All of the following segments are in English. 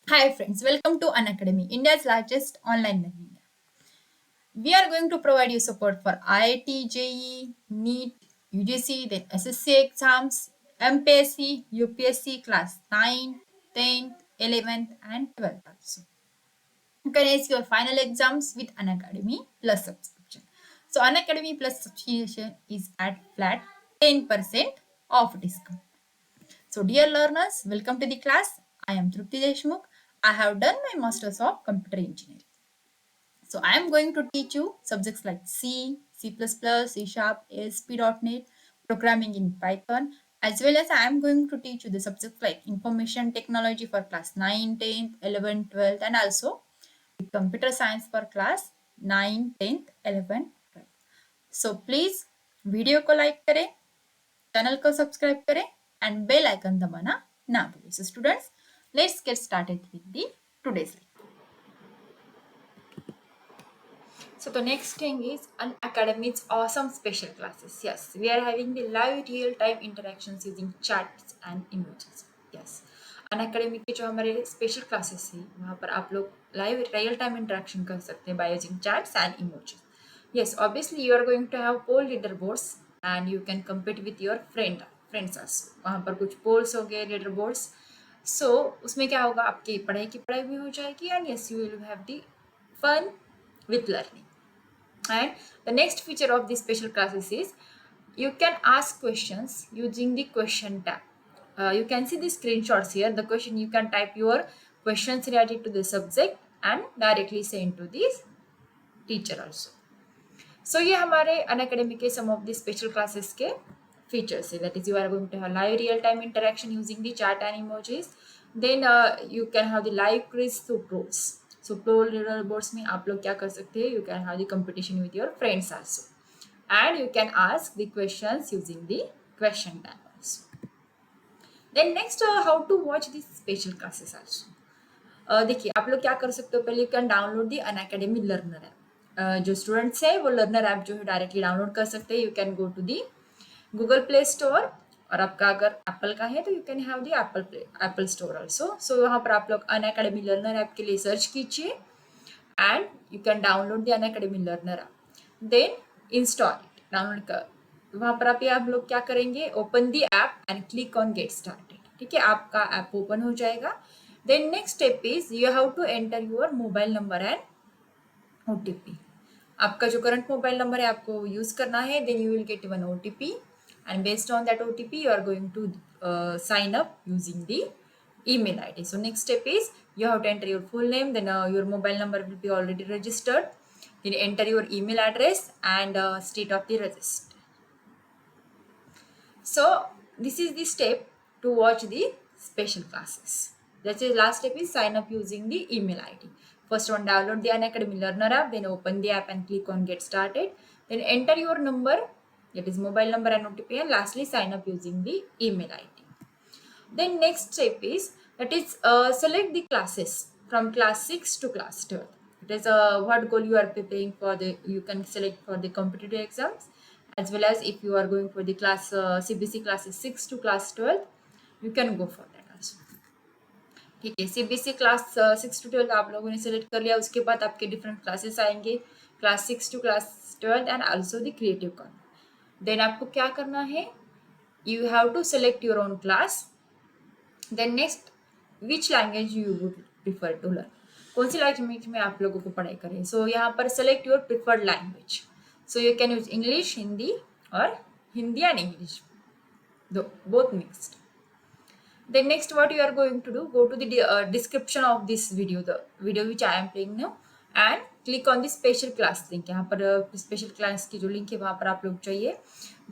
Hi friends, welcome to Unacademy, India's largest online learning app. We are going to provide you support for IIT, JEE, NEET, UGC, then SSC exams, MPSC, UPSC class 9, 10th, 11th and 12th also. You can ace your final exams with Unacademy Plus subscription. So Unacademy Plus subscription is at flat 10% off discount. So, dear learners, welcome to the class. I am Trupti Deshmukh. I have done my Masters of Computer Engineering. So, I am going to teach you subjects like C, C++, C Sharp, ASP.NET, programming in Python, as well as I am going to teach you the subjects like information technology for class 9, 10th, 11th, 12th, and also computer science for class 9, 10th, 11th, 12th. So, please video को like करें, channel को subscribe करें and bell icon दबाना ना भूलें. So students, let's get started with the today's lecture. So the next thing is Unacademy's awesome special classes. Yes, we are having the live real-time interactions using chats and emojis. Yes, Unacademy के जो हमारे special classes है वहाँ पर आप लोग live real time interaction कर सकते हैं by using chats and emojis. Yes, obviously you are going to have poll leaderboards and you can compete with your friends also. वहाँ पर कुछ polls हो गए leaderboards. So उसमें क्या होगा, आपकी पढ़ाई की पढ़ाई भी हो जाएगी and yes you will have the fun with learning. And the next feature of these special classes is you can ask questions using the question tab. You can see the screenshots here. The question, you can type your questions related to the subject and directly send to the teacher also. So ये हमारे Unacademy के some of the special classes के features है. That is, you are going to have live real time interaction using the chat and emojis. Then you can have the live quiz through pros. So pro leaderboards में आप लोग क्या कर सकते हैं? You can have the competition with your friends also, and you can ask the questions using the question tab also. Then next, how to watch these special classes also. देखिए आप लोग क्या कर सकते हो, पहले you can download the Unacademy learner app. जो students है वो लर्नर ऐप जो है डायरेक्टली डाउनलोड कर सकते हैं. You can go to the Google Play Store, और आपका अगर एप्पल का है तो you can have the Apple Store also. So वहाँ पर आप लोग अनअकैडमी लर्नर ऐप के लिए सर्च कीजिए and you can download the Unacademy learner app. Then install it, download कर. वहाँ पर आप लोग क्या करेंगे, open the app and click on get started. ठीक है, आपका ऐप ओपन हो जाएगा. Then next step is you have to enter your mobile number and OTP. आपका जो करंट मोबाइल नंबर है आपको यूज करना है. Then you will get one OTP and based on that OTP you are going to sign up using the email ID. So next step is you have to enter your full name, then your mobile number will be already registered. Then enter your email address and state of the register. So this is the step to watch the special classes. That's the last step is sign up using the email ID. First one, download the Unacademy Learner app, then open the app and click on get started. Then enter your number, that is mobile number and OTP, and lastly sign up using the email ID. Then next step is that is select the classes from class 6 to class 12. It is what goal you are preparing for. The you can select for the competitive exams, as well as if you are going for the class CBC classes 6 to class 12, you can go for that also. ठीक है, CBC class 6 to 12 आप लोगों ने select कर लिया. उसके बाद आपके डिफरेंट क्लासेस आएंगे, class 6 to class 12 and also the creative corner. Then आपको क्या करना है, you have to select your own class. Then next, which language you would prefer to learn, कौन सी लैंग्वेज में आप लोगों को पढ़ाई करें. सो यहाँ पर select your preferred language. So you can use English, Hindi, और Hindi and English, both mixed. Then next what you are going to do, go to the description of this video, the video which I am playing now, and click on the special class link. यहाँ पर special class की जो link है वहाँ पर आप लोग चाहिए.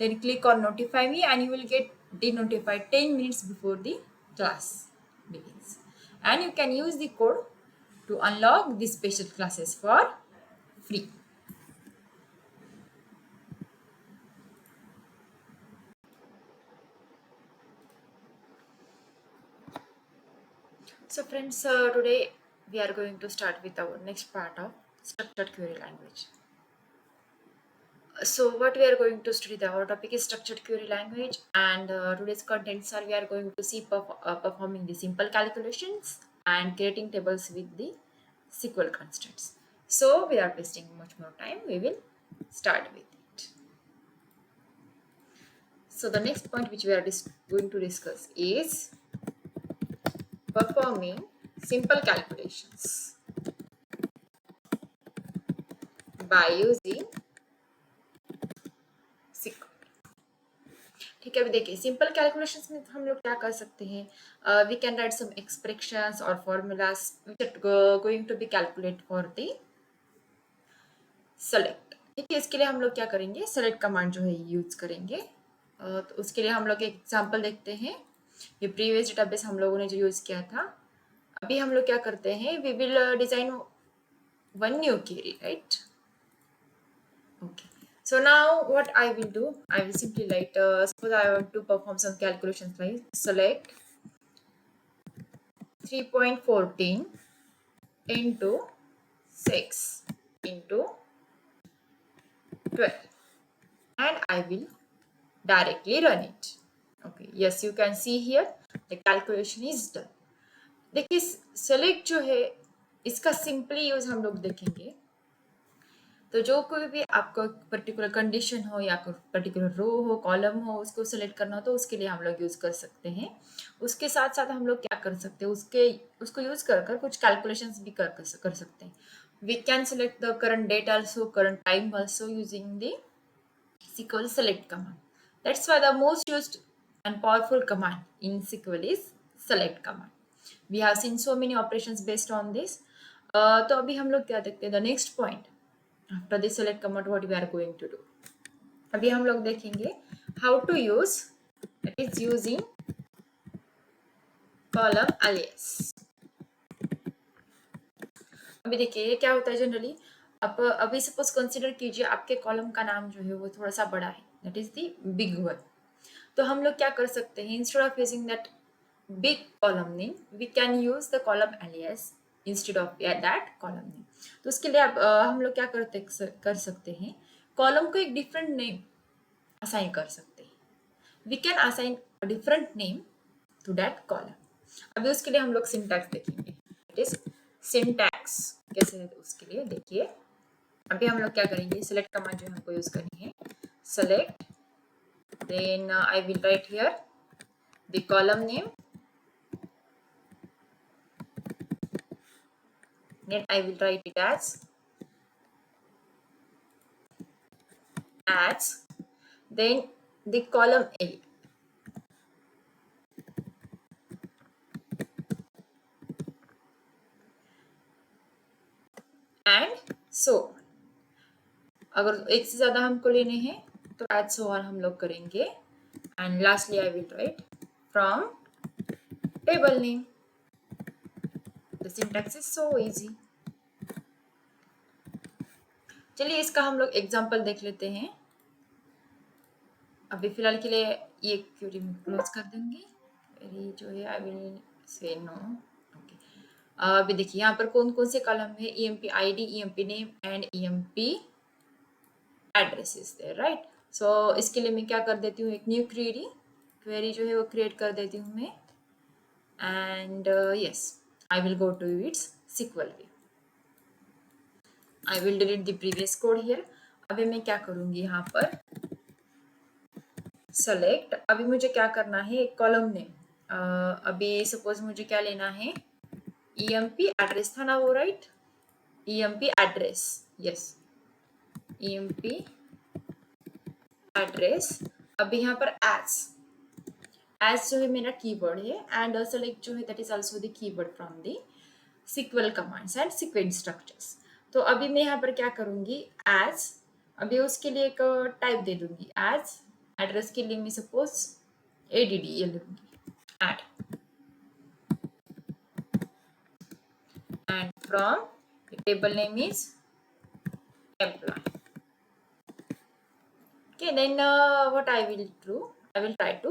Then click on notify me and you will get de-notified 10 minutes before the class begins. And you can use the code to unlock the special classes for free. So friends, today we are going to start with our next part of structured query language. So what we are going to study, our topic is structured query language, and today's contents are we are going to see performing the simple calculations and creating tables with the SQL constants. So without wasting much more time, we will start with it. So the next point which we are going to discuss is performing simple calculations by using SQL. ठीक है, अभी देखिए simple calculations में हम लोग क्या कर सकते हैं, we can write some expressions और formulas which are going to be calculate for the select. ठीक है, इसके लिए हम लोग क्या करेंगे, सेलेक्ट कमांड जो है यूज करेंगे। तो उसके लिए हम लोग एक एग्जांपल देखते हैं। ये प्रीवियस डेटाबेस हम लोगों ने जो यूज किया था, अभी हम लोग क्या करते हैं, we will design one new query, right? Okay. So now what I will do, I will simply write, suppose I want to perform some calculations, like select 3.14 into 6 into 12 and I will directly run it. Okay, yes, you can see here the calculation is done. देखिए select जो है इसका simply use हम लोग देखेंगे। तो जो कोई भी आपको पर्टिकुलर कंडीशन हो या कोई पर्टिकुलर रो हो, कॉलम हो, उसको सेलेक्ट करना हो तो उसके लिए हम लोग यूज कर सकते हैं। उसके साथ साथ हम लोग क्या कर सकते हैं, उसको यूज कर कुछ कैलकुलेशंस भी कर सकते हैं। We can select the current date also, current time also using the SQL select command. That's why the most used and powerful command in SQL is select command. We have seen so many operations based on this. तो अभी हम लोग क्या देखते हैं, the next point after the select command what we are going to do. अभी हम लोग देखेंगे how to use, that is using column alias। अभी देखिए ये क्या होता है जनरली, आप अभी सपोज कंसीडर कीजिए आपके कॉलम का नाम जो है वो थोड़ा सा बड़ा है, that is the big one. तो हम लोग क्या कर सकते हैं, instead of using that big column name we can use the column alias instead of that column name। तो उसके लिए हम लोग क्या कर सकते हैं, कॉलम को एक डिफरेंट नेम असाइन कर सकते हैं। We can assign different name to that column. अभी उसके लिए हम लोग सिंटैक्स देखेंगे, इट इज सिंटैक्स कैसे है। तो उसके लिए देखिए अभी हम लोग क्या करेंगे, सेलेक्ट कमांड जो हमको यूज करनी है, select, then I will write here the column name, then I will write it as then the column A and so on। अगर एक से ज्यादा हमको लेने हैं तो एड सो ऑन हम लोग करेंगे and lastly I will right from table name. The syntax is so easy. चलिए इसका हम लोग एग्जांपल देख लेते हैं। अभी फिलहाल के लिए ये क्वेरी में क्लोज कर देंगे, क्वेरी जो है I will say no. Okay, अभी देखिए यहाँ पर कौन कौन से कॉलम है, EMP ID, EMP name and EMP address is there, right. So इसके लिए मैं क्या कर देती हूँ, एक न्यू क्वेरी जो है वो क्रिएट कर देती हूँ मैं and yes I will go to its SQL view। I will delete the previous code here. अभी मैं क्या करूंगी यहाँ पर सेलेक्ट, अभी मुझे क्या करना है, एक कॉलम नेम, अभी सपोज मुझे क्या लेना है, EMP एड्रेस था ना वो, right, EMP address, yes EMP address. अभी यहाँ पर एज जो है मेरा कीवर्ड है एंड सेलेक्ट जो है that is also the keyword from the SQL commands and sequence structures. तो अभी मैं यहाँ पर क्या करूंगी, एज, अभी उसके लिए एक टाइप दे दूंगी एज, एड्रेस के लिए मैं सपोज ADD ये लूंगी, add, and from table name is employee. Okay, then what I will do, I will try to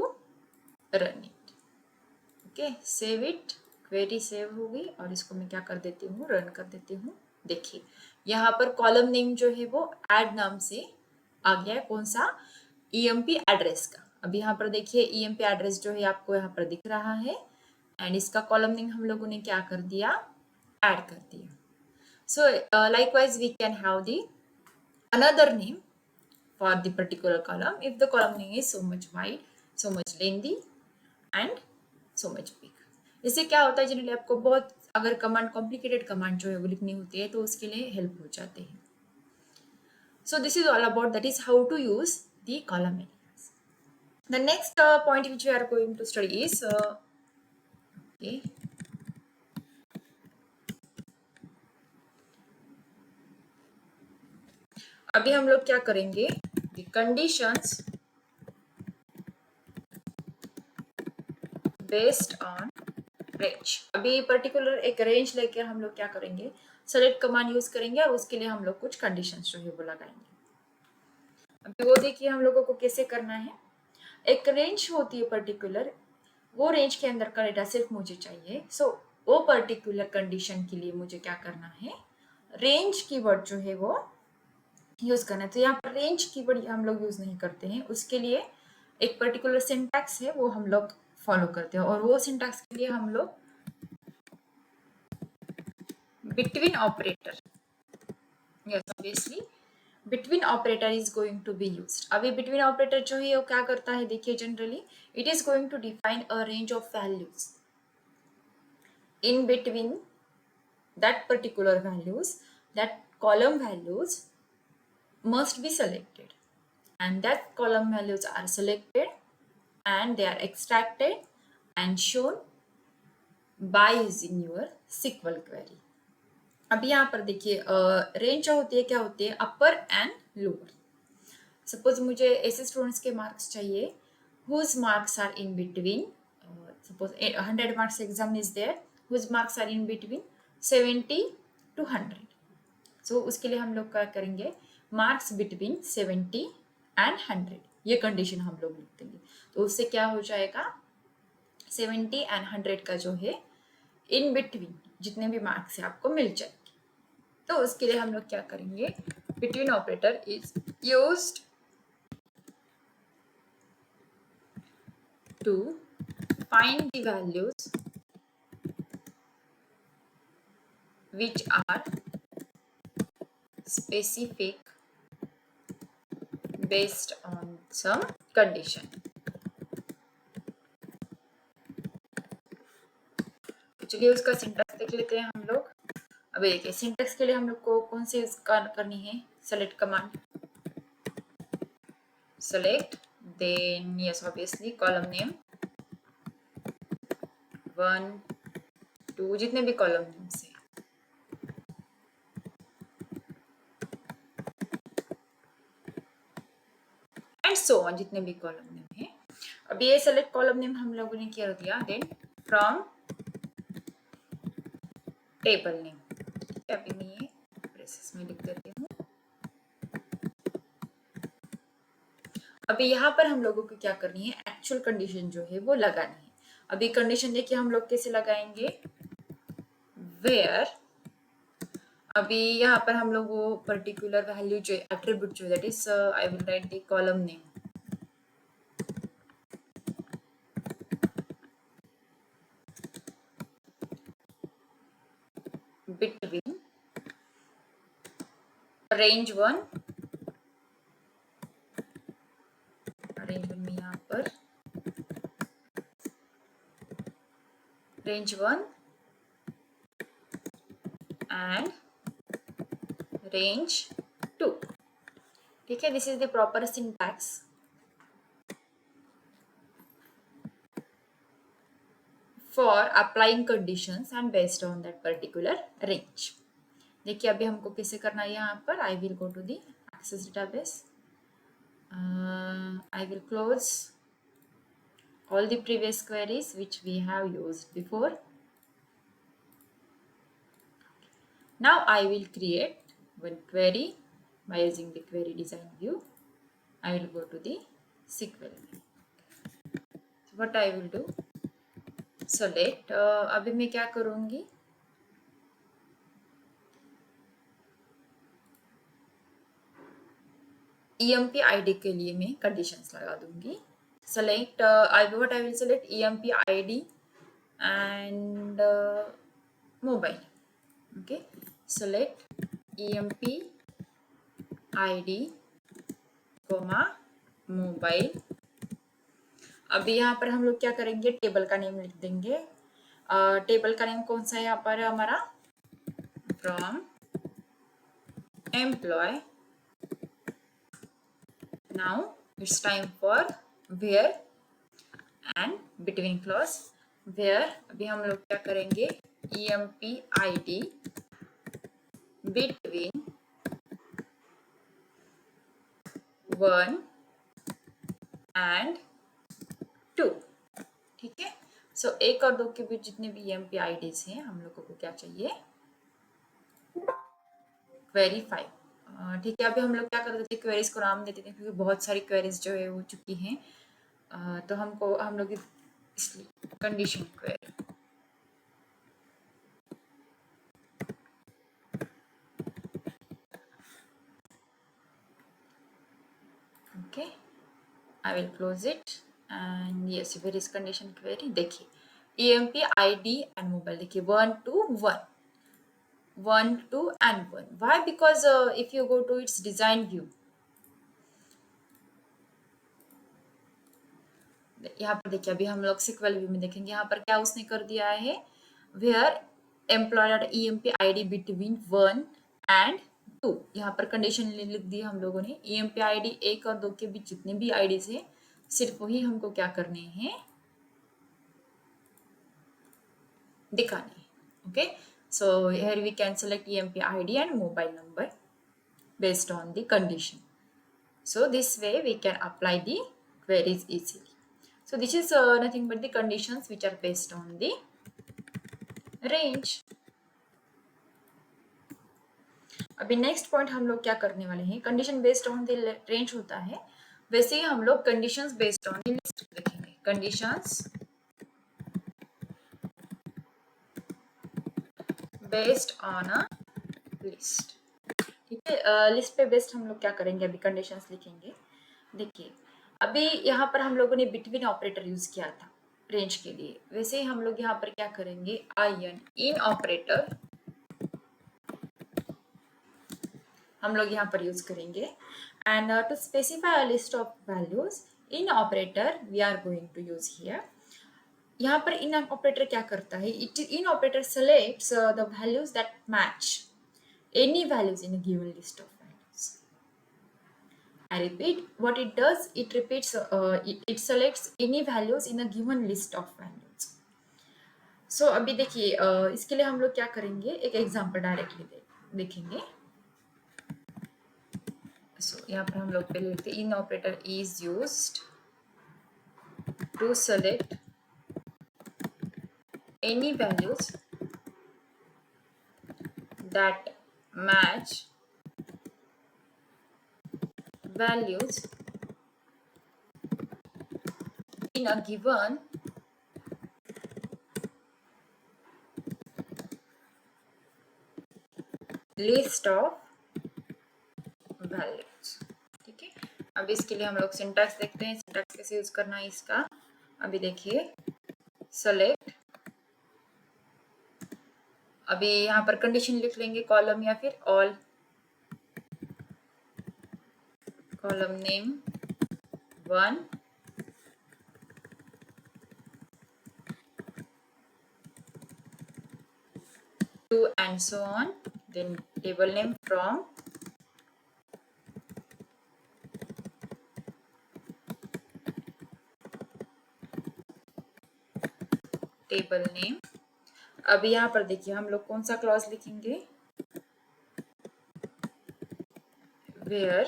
run it। Okay, save it, query save होगी और इसको मैं क्या कर देती हूँ, रन कर देती हूँ। देखिए यहाँ पर कॉलम नेम जो है वो ऐड नाम से आ गया है, कौन सा, EMP एड्रेस का। अभी यहाँ पर देखिए EMP एड्रेस जो है आपको यहाँ पर दिख रहा है एंड इसका कॉलम नेम हम लोगों ने क्या कर दिया, ऐड कर दिया. So likewise we can have the another name for the particular column if the column name is so much wide, so much lengthy and so much big. इससे क्या होता है, जनरली आपको बहुत अगर कमांड कॉम्प्लिकेटेड कमांड जो है वो लिखनी होती है तो उसके लिए हेल्प हो जाते हैं. So this is all about, that is how to use the column elements. The next point which we are going to study is okay. अभी हम लोग क्या करेंगे, the conditions based on range. अभी पर्टिकुलर एक रेंज लेके हम लोग क्या करेंगे, सेलेक्ट कमांड यूज करेंगे और उसके लिए हम लोग कुछ कंडीशंस जो है वो लगाएंगे. अभी वो देखिए हम लोगों को कैसे करना है. एक रेंज होती है पर्टिकुलर, वो रेंज के अंदर का डेटा सिर्फ मुझे चाहिए. सो वो पर्टिकुलर कंडीशन के लिए मुझे क्या करना है, रेंज कीवर्ड जो है वो यूज करना है. तो यहाँ पर रेंज कीवर्ड हम लोग यूज नहीं करते हैं, उसके लिए एक पर्टिकुलर सिंटैक्स है वो हम लोग फॉलो करते हैं. और वो सिंटैक्स के लिए हम लोग between operator, yes obviously between operator is going to be used. अभी बिटवीन ऑपरेटर जो है वो क्या करता है, देखिए generally it is going to define a range of values in between that particular values, that column values must be selected, and that column values are selected and they are extracted and shown by using your SQL query. अब यहाँ पर देखिए range जो होती है क्या होती है, अपर एंड लोअर. सपोज मुझे ऐसे स्टूडेंट्स के मार्क्स चाहिए whose marks are in between, suppose 100 marks exam is there, whose marks are in between 70 to 100. So उसके लिए हम लोग क्या करेंगे, मार्क्स बिटवीन 70 एंड 100 ये कंडीशन हम लोग लिख देंगे. तो उससे क्या हो जाएगा, 70 एंड 100 का जो है इन बिटवीन जितने भी मार्क्स है आपको मिल जाएंगे. तो उसके लिए हम लोग क्या करेंगे, between operator is used to find the values which are specific based on some condition. चलिए उसका सिंटैक्स देख लेते हैं हम लोग. अभी देखिए सिंटैक्स के लिए हम लोग को कौन सी करनी है, select command, select, then yes obviously column name 1 2 जितने भी कॉलम नेम्स हैं, एंड सो ऑन जितने भी कॉलम नेम है. अभी ये सेलेक्ट कॉलम नेम हम लोगों ने क्या दिया, देन फ्रॉम टेबल नेम. अभी मैं ये ब्रेसेस में लिख देती हूँ. अभी यहाँ पर हम लोगों को क्या करनी है, एक्चुअल कंडीशन जो है वो लगानी है. अभी कंडीशन देखिए हम लोग कैसे लगाएंगे, वेयर, अभी यहाँ पर हम लोग वो पर्टिकुलर वैल्यू जो एट्रीब्यूट जो that is I will right the column name between range 1 में यहाँ पर रेंज 1 एंड रेंज 2. ठीक है, this is the proper syntax. For applying conditions and based on that particular range. देखिए अभी हमको कैसे करना है, यहाँ पर I will go to the Access database. I will close all the previous queries which we have used before. Now I will create one query by using the query design view. I will go to the SQL. So what I will do, select, अभी मैं क्या करूँगी, EMP ID के लिए मैं conditions लगा दूंगी. Select, what I will select EMP ID and mobile. Okay, select emp id comma mobile. अभी यहाँ पर हम लोग क्या करेंगे, टेबल का नेम लिख देंगे. टेबल का नेम कौन सा है यहाँ पर हमारा, from employee. Now it's time for where and between clause. Where अभी हम लोग क्या करेंगे, emp id बिटवीन 1 एंड 2. ठीक है, सो 1 और 2 के बीच जितने भी emp ids हैं हम लोगों को क्या चाहिए, क्वेरी 5. ठीक है, अभी हम लोग क्या कर देते हैं, क्वेरीज को नाम दे देते हैं क्योंकि बहुत सारी क्वेरीज जो है हो चुकी हैं. तो हम लोग इसलिए condition query. Okay, I will close it and yes, where is condition query. देखिए emp id एंड मोबाइल, देखिए 1 to 1, 1 2 and 1. Why? Because if you go to its design view, यहाँ पर देखिए, अभी हम लोग सिक्वल व्यू में देखेंगे, यहाँ पर क्या उसने कर दिया है, where employer emp id between 1 and 2. यहाँ पर कंडीशन लिख दी हम लोगों ने, emp id 1 और 2 के बीच जितने भी आईडीज है सिर्फ वही हमको क्या करने हैं, दिखाने हैं. Okay, so here we can select emp id and mobile number based on the condition. So this way we can apply the queries easily. So this is nothing but the conditions which are based on the range. अभी next point हम लोग क्या करने वाले हैं, condition based on the range होता है, वैसे ही हम लोग conditions based on the list देखेंगे. Conditions based on a list. ठीक है, लिस्ट पे बेस्ड हम लोग क्या करेंगे, अभी कंडीशंस लिखेंगे. देखिए, अभी यहाँ पर हम लोगों ने बिटवीन ऑपरेटर यूज किया था रेंज के लिए, वैसे ही हम लोग यहाँ पर क्या करेंगे, इन ऑपरेटर हम लोग यहाँ पर यूज करेंगे. And to specify a list of values, in operator we are going to use here. यहाँ पर इन ऑपरेटर क्या करता है, in operator selects the values that match any values in a given list of values. I repeat, what it does, it repeats, it selects any values in a given list of values. So अभी देखिए, इसके लिए हम लोग क्या करेंगे, एक example directly देखेंगे. So यहाँ पर हम लोग पहले लिखते हैं, in operator is used to select any values that match values in a given list of values. ठीक है, अब इसके लिए हम लोग सिंटैक्स देखते हैं, सिंटैक्स कैसे यूज करना है इसका. अभी देखिए, सेलेक्ट, अभी यहाँ पर कंडीशन लिख लेंगे, कॉलम या फिर all, column name 1, two and so on. Then table name from table name. अभी यहाँ पर देखिए हम लोग कौन सा क्लॉज लिखेंगे, where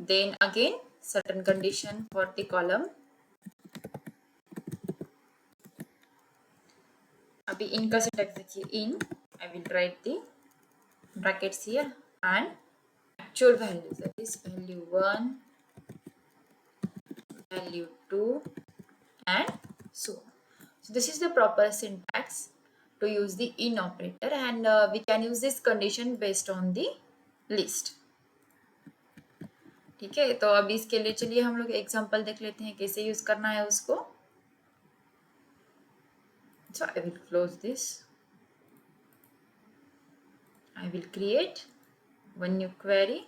then again certain condition for the column. अभी इनका सिंटैक्स देखिए, इन I will write the brackets here and actual values, that is value 1, value 2 and so on. So this is the proper syntax to use the in operator, and we can use this condition based on the list. ठीक है, तो अभी इसके लिए चलिए हम लोग example देख लेते हैं कैसे यूज करना है उसको. So I will close this. I will create one new query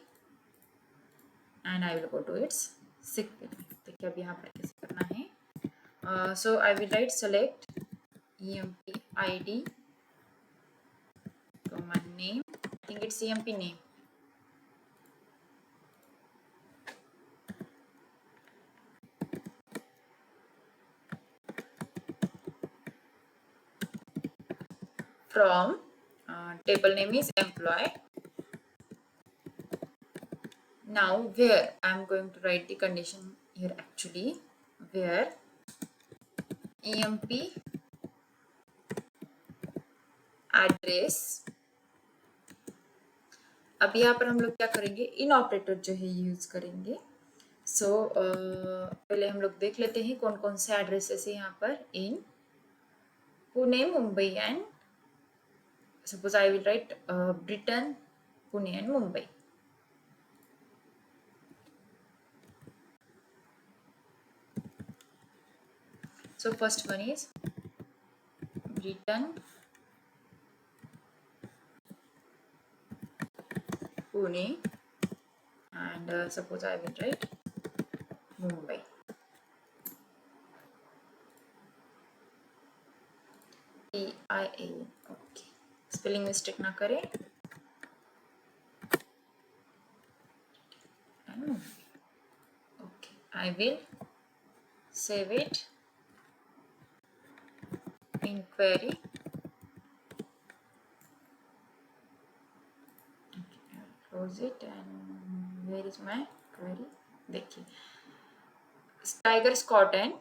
and I will go to its sick bill. देखिए अब यहाँ पर कैसे करना है. So I will write select emp id comma name. I think it's emp name. From table name is employee. Now where I'm going to write the condition here actually, where emp address. अब यहाँ पर हम लोग क्या करेंगे, इन operator जो है use करेंगे. सो पहले हम लोग देख लेते हैं कौन कौन से एड्रेसेस है यहाँ पर. In Pune Mumbai and suppose I will write Britain Pune and Mumbai. So first one is Britain, Pune, and suppose I will write Mumbai. PIA. Okay. Spelling mistake ना करें. And Mumbai. Okay. I will save it. Inquiry. Okay, close it and where is my query? देखिए Tiger Scott and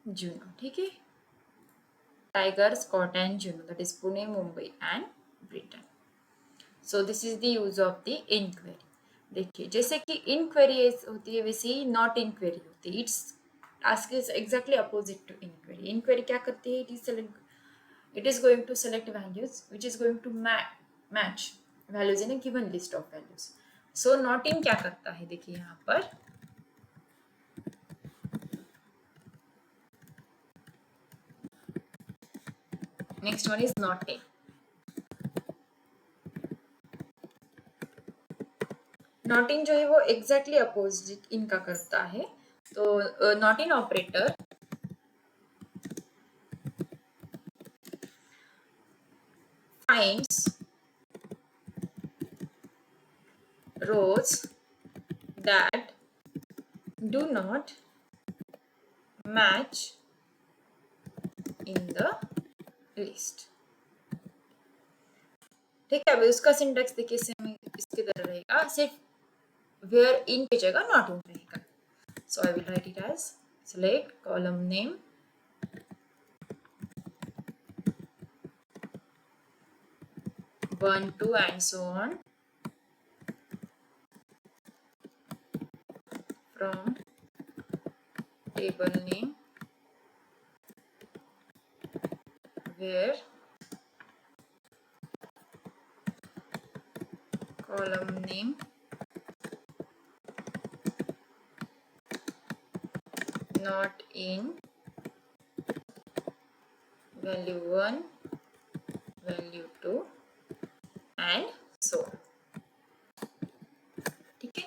Juno. ठीक है, Tiger Scott and Juno, that is Pune Mumbai and Britain. So this is the use of the inquiry. देखिए जैसे कि inquiry होती है वैसे ही not inquiry होती है. Its task is exactly opposite to inquiry. Inquiry क्या करती है, it is going to select values which is going to match values in a given list of values. So not in क्या करता है, देखिए यहाँ पर next one is not in. Not in जो है वो एग्जैक्टली अपोजिट इनका करता है. तो not in operator finds rows that do not match in the list. ठीक है, अभी उसका सिंटेक्स देखिए सेम इसकी तरह रहेगा, सिर्फ वेयर इन की जगह नॉट इन रहेगा. So I will write it as select column name one, two, and so on from table name where column name not in value 1, value 2 and so on. ठीक है,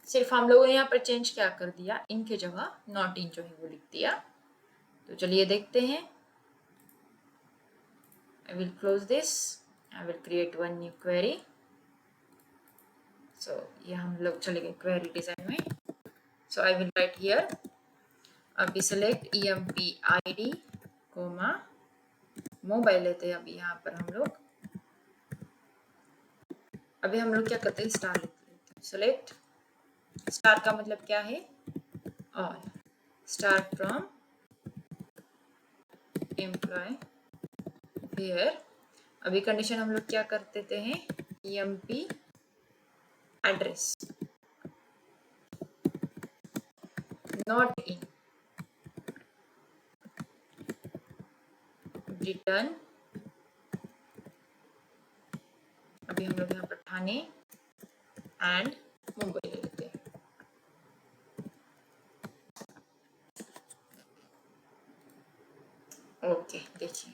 सिर्फ हम लोगों ने यहाँ पर चेंज क्या कर दिया, इनके जगह नॉट इन जो है वो लिख दिया. तो चलिए देखते हैं. I will close this. I will create one new query. So ये हम लोग चले गए query design में. So I will write here. अभी select emp id comma mobile लेते हैं. अभी यहाँ पर हम लोग क्या करते हैं, स्टार लिख लेते हैं. select स्टार का मतलब क्या है, all. Star from employee where अभी कंडीशन हम लोग क्या कर देते हैं, emp address not in Britain. अभी हम लोग यहाँ पर ठाणे एंड मुंबई ले लेते हैं. ओके देखिए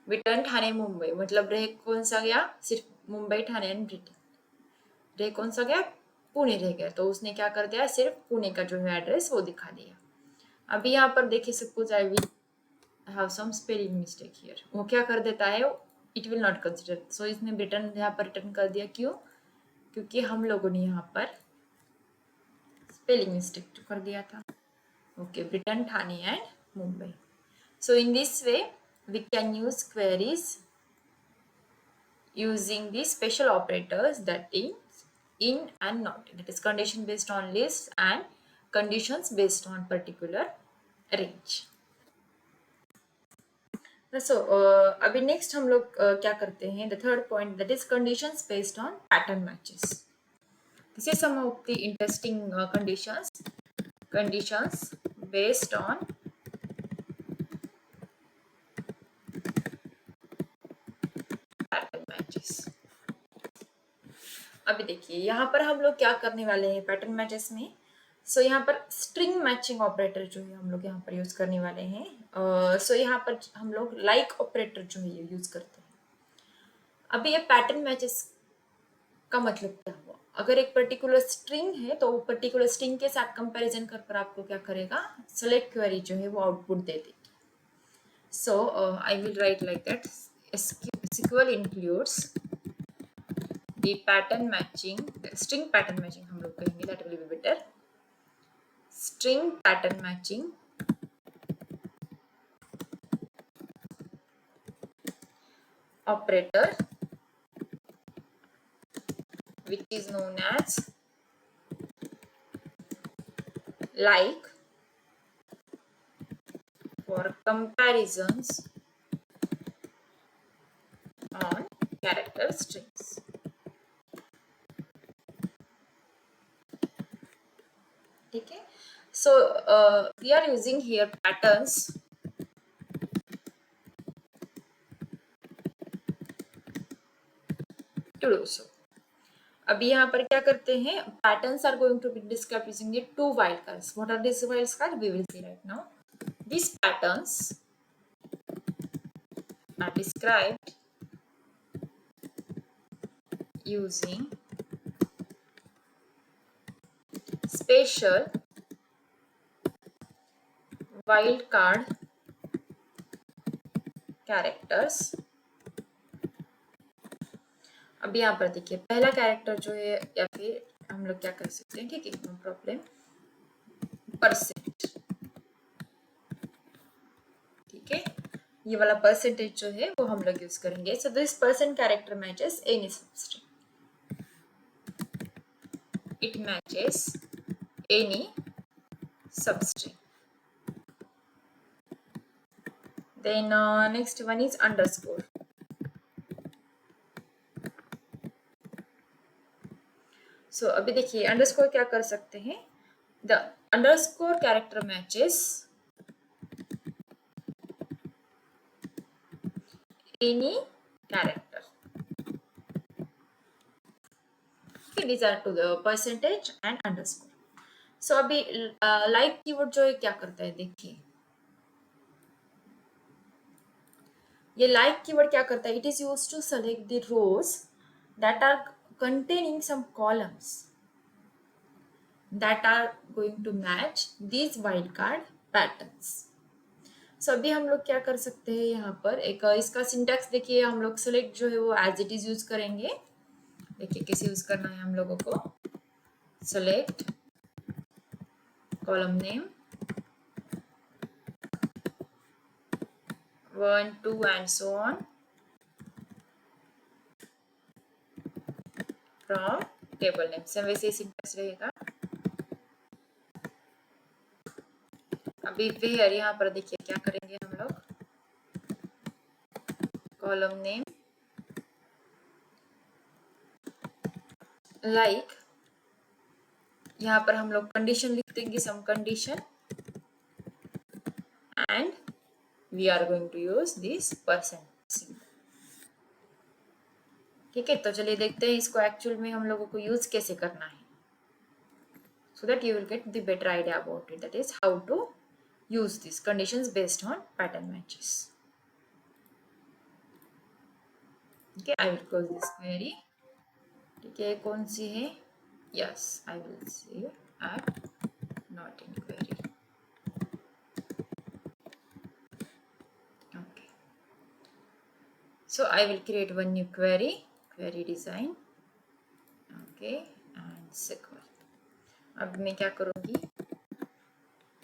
ब्रिटन, ठाणे, मुंबई, मतलब रह कौन सा गया, सिर्फ मुंबई, ठाणे एंड ब्रिटन। रह कौन सा गया, पुणे रह गया, तो उसने क्या कर दिया, सिर्फ पुणे का जो है एड्रेस वो दिखा दिया। अभी यहाँ पर देखिए, suppose I will have some spelling mistake here, वो क्या कर देता है, it will not consider. So इसने ब्रिटन यहाँ पर रिटर्न कर दिया, क्यों, क्योंकि हम लोगों ने यहाँ पर स्पेलिंग मिस्टेक कर दिया था। Okay, Britain, Thane and Mumbai. So in this way we can use queries using the special operators, that is in and not, that is condition based on list and conditions based on particular range. So अभी next हम लोग क्या करते हैं, the third point, that is conditions based on pattern matches. This is some of the interesting conditions based on pattern matches. अभी देखिए यहाँ पर हम लोग क्या करने वाले हैं पैटर्न मैचेस में। सो यहाँ पर स्ट्रिंग मैचिंग ऑपरेटर जो है हम लोग यहाँ पर यूज करने वाले हैं। सो यहाँ पर हम लोग लाइक ऑपरेटर जो है ये यूज करते हैं। अभी ये पैटर्न मैचेस का मतलब क्या हुआ, अगर एक पर्टिकुलर स्ट्रिंग है तो वो पर्टिकुलर स्ट्रिंग के साथ कंपैरिजन कर आपको क्या करेगा, सेलेक्ट क्वेरी जो है वो आउटपुट दे देगी। So I will write like that, SQL includes the pattern matching, string pattern matching हम लोग कहेंगे, that will be better, string pattern matching operator which is known as like for comparisons on character strings. ठीक है, so we are using here patterns to do so. अभी यहाँ पर क्या करते हैं, patterns are going to be described using the two wildcards. What are these wildcards? We will see right now. These patterns are described using special wildcard characters. अभी यहाँ पर देखिए पहला कैरेक्टर जो है, या फिर हम लोग क्या कर सकते हैं, ठीक है, नो प्रॉब्लम, परसेंट, ठीक है, ये वाला परसेंटेज जो है वो हम लोग यूज करेंगे। So this percent character matches any substring, it matches any substring. Then next one is underscore. So अभी देखिए अंडरस्कोर क्या कर सकते हैं, the underscore character matches any character. Okay, these are to the percentage and underscore. So अभी like keyword जो है क्या करता है, देखिए ये like कीवर्ड क्या करता है, it is used to select the rows that are containing some columns that are going to match these wildcard patterns. So अभी हम लोग क्या कर सकते हैं, यहाँ पर एक इसका सिंटैक्स देखिए, हम लोग select जो है वो as it is यूज करेंगे। देखिए कैसे यूज करना है हम लोगों को, select column name 1 2 and so on from table name। से वैसे सिंटैक्स रहेगा। अभी फिर यहाँ पर देखिए क्या करेंगे हम लोग, कॉलम नेम लाइक, यहाँ पर हम लोग कंडीशन लिख देंगे, some condition, and we are going to use this percent. ठीक है, तो चलिए देखते हैं इसको एक्चुअल में हम लोगों को यूज कैसे करना है, so that you will get the better idea about it, that is how to use these conditions based on pattern matches. Okay, I will close this query. ठीक है, कौन सी है? Yes, I will say app not in query. Okay, so I will create one new query design. Okay, and SQL. अब मैं क्या करूँगी?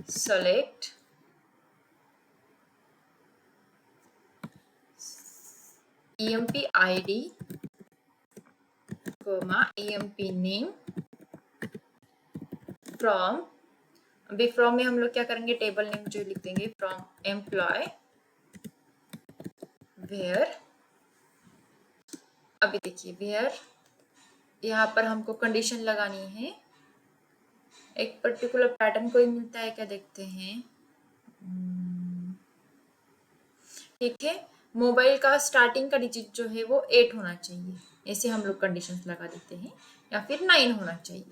Select emp id emp name from, अभी from में हम लोग क्या करेंगे? टेबल नेम जो लिख देंगे फ्रॉम एम्प्लॉय वेयर, अभी देखिए वेयर, यहाँ पर हमको कंडीशन लगानी है, एक पर्टिकुलर पैटर्न कोई मिलता है क्या? देखते हैं। ठीक है, मोबाइल का स्टार्टिंग का डिजिट जो है वो 8 होना चाहिए, ऐसे हम लोग कंडीशंस लगा देते हैं, या फिर 9 होना चाहिए,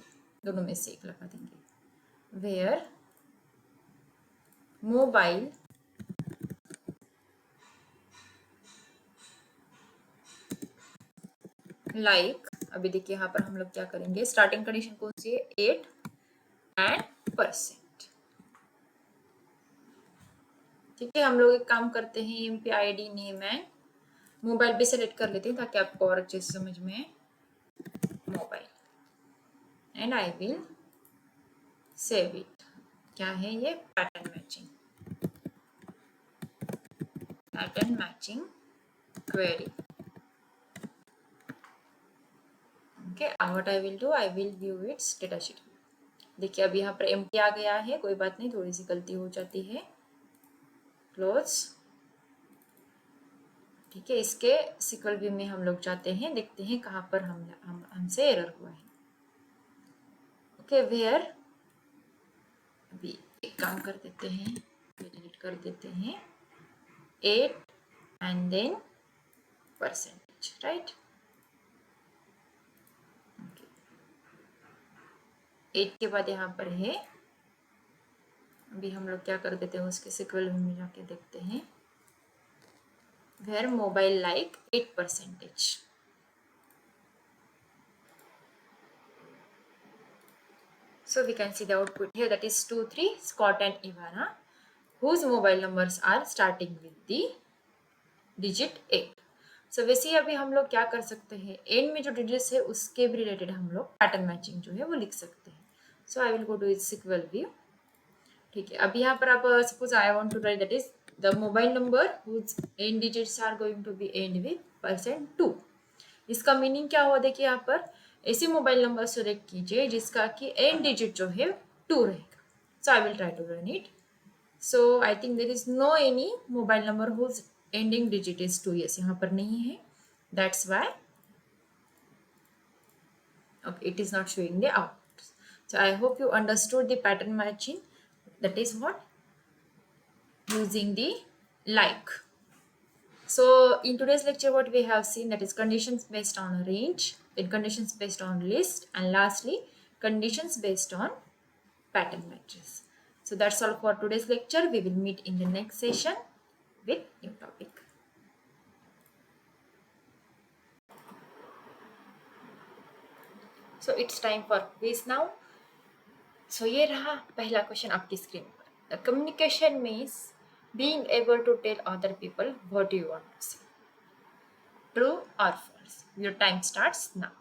दोनों में से एक लगा देंगे। वेयर मोबाइल लाइक, अभी देखिए यहाँ पर हम लोग क्या करेंगे? स्टार्टिंग कंडीशन कौन सी है? 8 एंड %। ठीक है, हम लोग एक काम करते हैं, MP ID name and mobile पे सेलेक्ट कर लेते हैं ताकि आपको और अच्छे से समझ में। Mobile and I will save it. क्या है ये? Pattern matching query. Okay, what I will do, I will view it's data sheet. देखिए अब यहाँ पर एम्प्टी आ गया है, कोई बात नहीं, थोड़ी सी गलती हो जाती है। क्लोज। ठीक है, इसके सिक्वल व्यू में हम लोग जाते हैं, देखते हैं कहाँ पर हमसे एरर हुआ है। ओके, वेयर, अभी एक काम कर देते हैं, डिलीट कर देते हैं, 8 एंड देन %, राइट? 8 के बाद यहाँ पर है, अभी हम लोग क्या कर देते हैं, उसके सिक्वल में जाके देखते हैं, where mobile like 8%। So we can see the output here, that is 2, 3, Scott and Ivana, whose mobile numbers are starting with the digit 8. So वैसे ही अभी हम लोग क्या कर सकते हैं, एंड में जो डिजिट्स है उसके भी रिलेटेड हम लोग पैटर्न मैचिंग जो है वो लिख सकते हैं। So I will go to its SQL view. ठीक है, अभी यहाँ पर आप suppose I want to write that is the mobile number whose end digits are going to be end with %2। इसका मीनिंग क्या हुआ? देखिए यहाँ पर ऐसे मोबाइल नंबर सेलेक्ट कीजिए जिसका कि एंड डिजिट जो है 2 रहेगा। So I will try to run it. So I think there is no any mobile number whose ending digit is 2। Yes, यहाँ पर नहीं है, that's why okay, it is not showing the outputs. So I hope you understood the pattern matching, that is what, using the like. So in today's lecture what we have seen, that is conditions based on a range, then conditions based on list, and lastly conditions based on pattern matches. So that's all for today's lecture. We will meet in the next session with new topic. So it's time for quiz now. So ये रहा पहला question आपकी screen पर। The communication means being able to tell other people what you want to say. True or false? Your time starts now.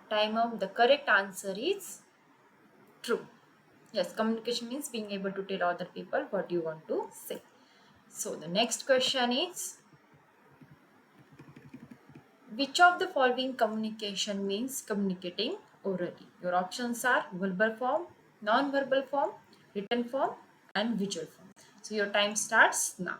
Time up. The correct answer is true. Yes, communication means being able to tell other people what you want to say. So the next question is, which of the following communication means communicating orally? Your options are verbal form, non-verbal form, written form, and visual form. So your time starts now.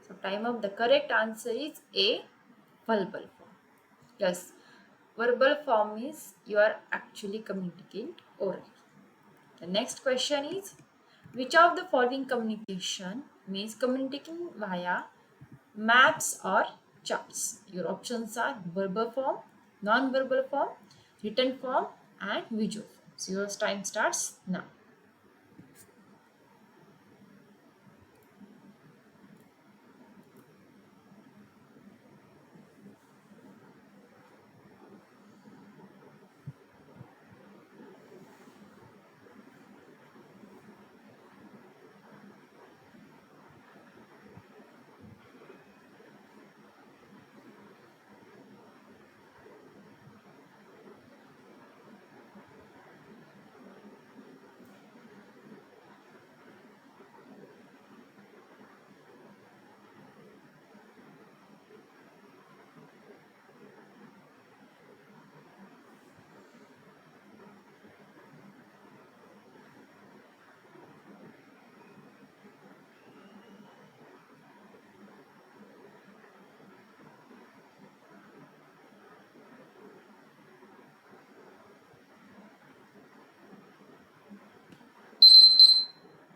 So time up. The correct answer is A, verbal form. Yes, verbal form is you are actually communicating orally. The next question is, which of the following communication means communicating via maps or charts? Your options are verbal form, non-verbal form, written form, and visual form. So your time starts now.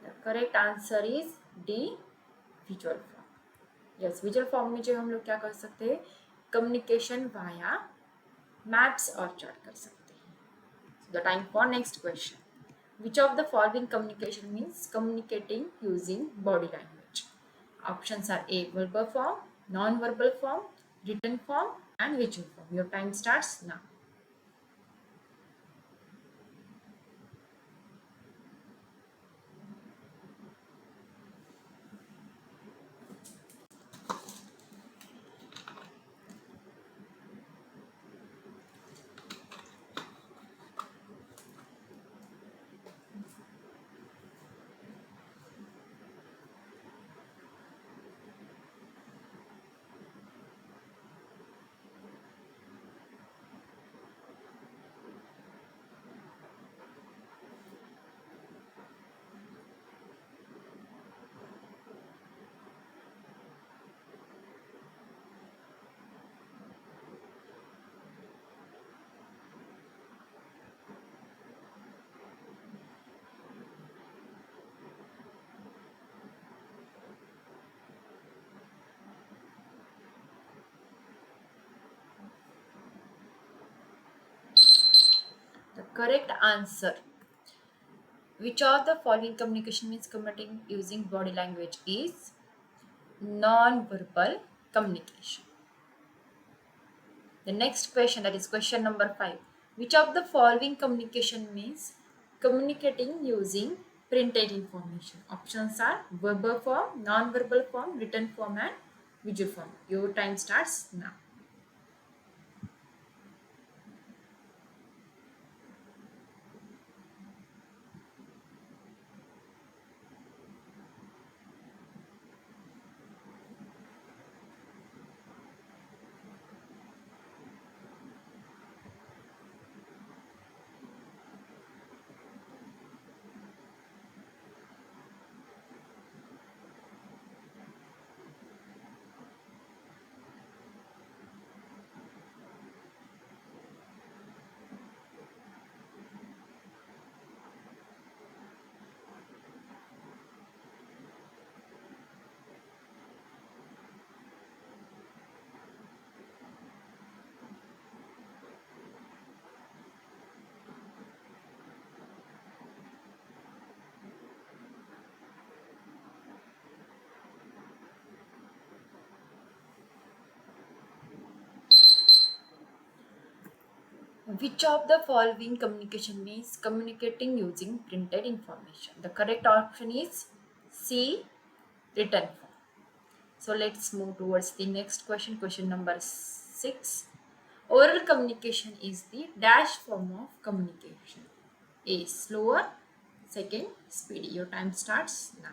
The correct answer is D, visual form. Yes, visual form में जो हम लोग क्या कर सकते हैं, communication via maps और chart कर सकते हैं. So the time for next question. Which of the following communication means communicating using body language? Options are A, verbal form, non-verbal form, written form, and visual form. Your time starts now. The correct answer. Which of the following communication means communicating using body language is non-verbal communication. The next question, that is question number 5. Which of the following communication means communicating using printed information? Options are verbal form, non-verbal form, written form, and visual form. Your time starts now. Which of the following communication means communicating using printed information? The correct option is C, written form. So let's move towards the next question. Question number 6. Oral communication is the dash form of communication. A, slower. Second, speedy. Your time starts now.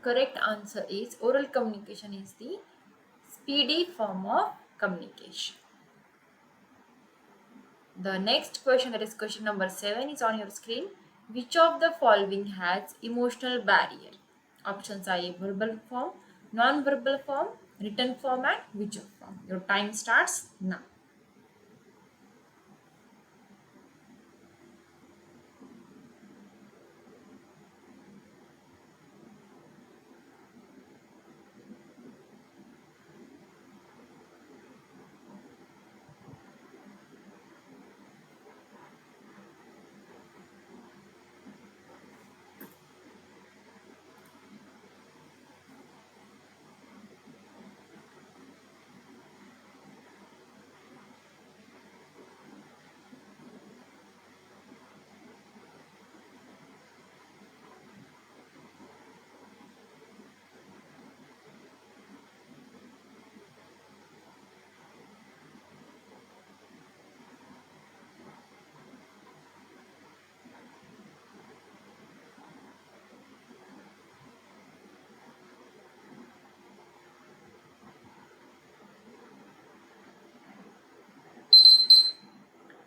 Correct answer is oral communication is the speedy form of communication. The next question, that is question number 7, is on your screen. Which of the following has emotional barrier? Options are a verbal form, non-verbal form, written form and visual form. Your time starts now.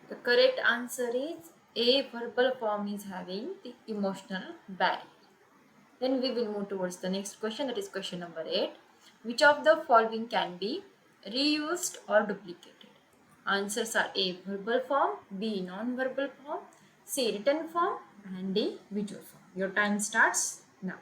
The correct answer is A, verbal form is having the emotional barrier. Then we will move towards the next question, that is question number 8. Which of the following can be reused or duplicated? Answers are A, verbal form, B, non-verbal form, C, written form and D, visual form. Your time starts now.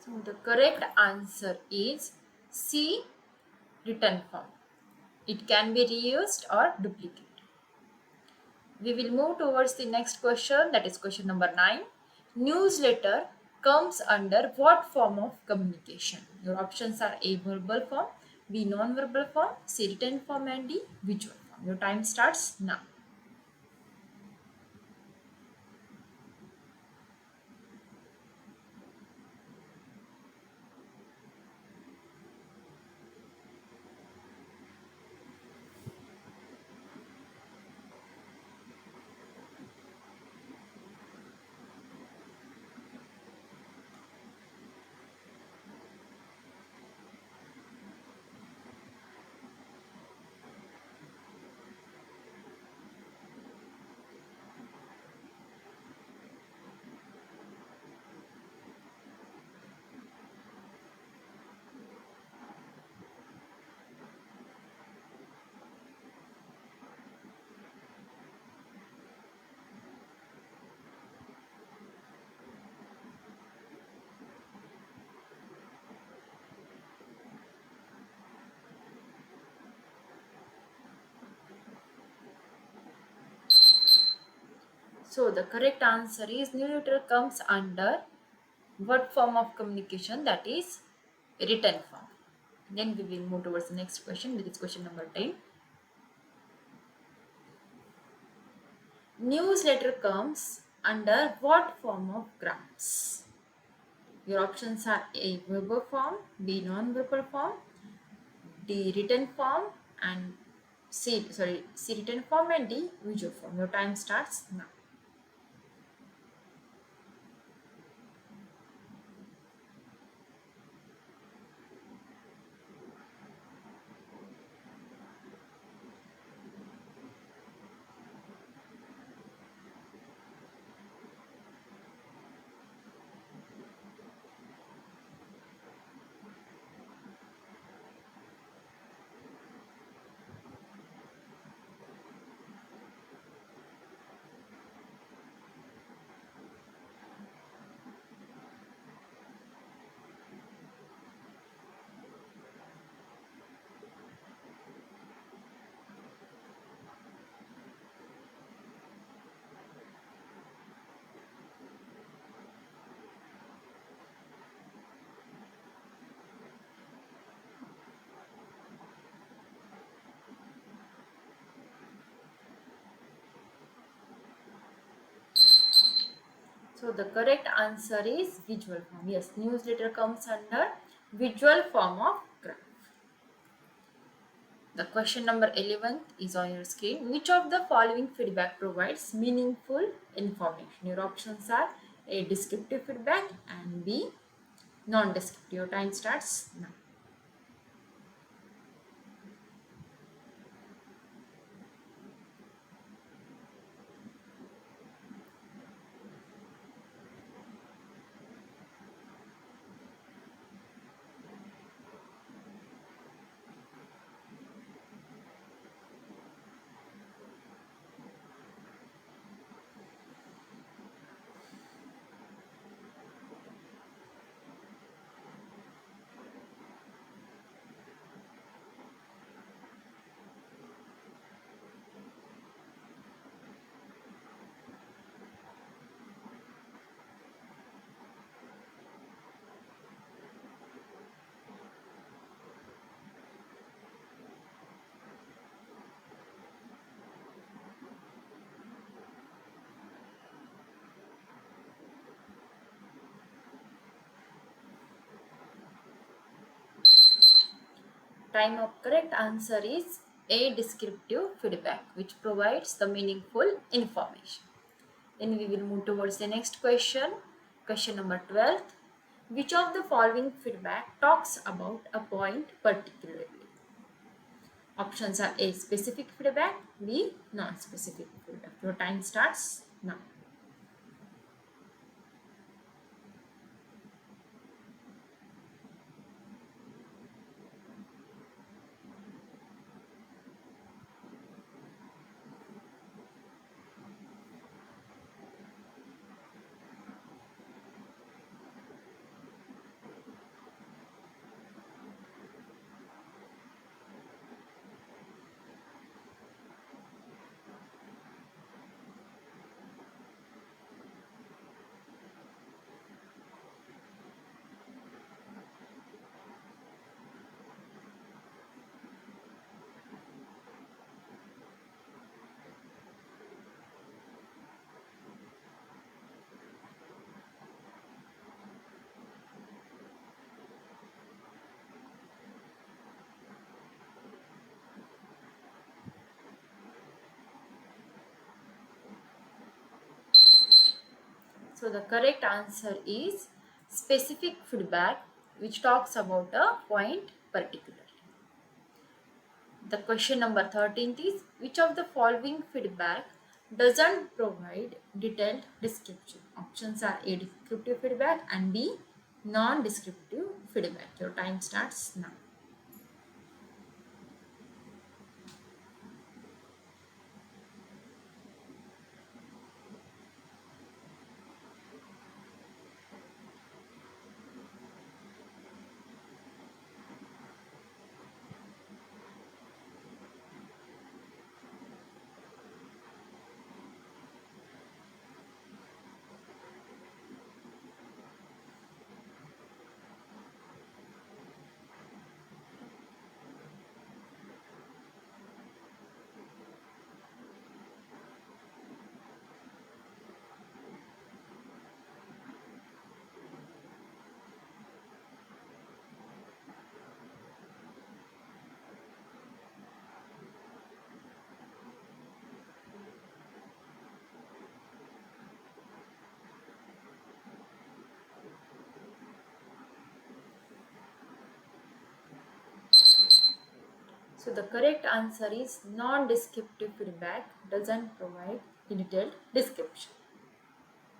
So the correct answer is C, written form. It can be reused or duplicated. We will move towards the next question, that is question number 9. Newsletter comes under what form of communication? Your options are A, verbal form, B, non-verbal form, C, written form and D, visual form. Your time starts now. So the correct answer is newsletter comes under what form of communication? That is written form. Then we will move towards the next question, which is question number 10. Newsletter comes under what form of graphs? Your options are A, verbal form, B, non-verbal form, D, written form, and C, written form, and D, visual form. Your time starts now. So the correct answer is visual form. Yes, newsletter comes under visual form of graph. The question number 11 is on your screen. Which of the following feedback provides meaningful information? Your options are A, descriptive feedback, and B, non-descriptive. Your time starts now. Time of correct answer is A, descriptive feedback, which provides the meaningful information. Then we will move towards the next question. Question number 12. Which of the following feedback talks about a point particularly? Options are A, specific feedback, B, non-specific feedback. Your time starts now. So the correct answer is specific feedback, which talks about a point particularly. The question number 13 is which of the following feedback doesn't provide detailed description? Options are A, descriptive feedback, and B, non-descriptive feedback. Your time starts now. So the correct answer is non-descriptive feedback doesn't provide a detailed description.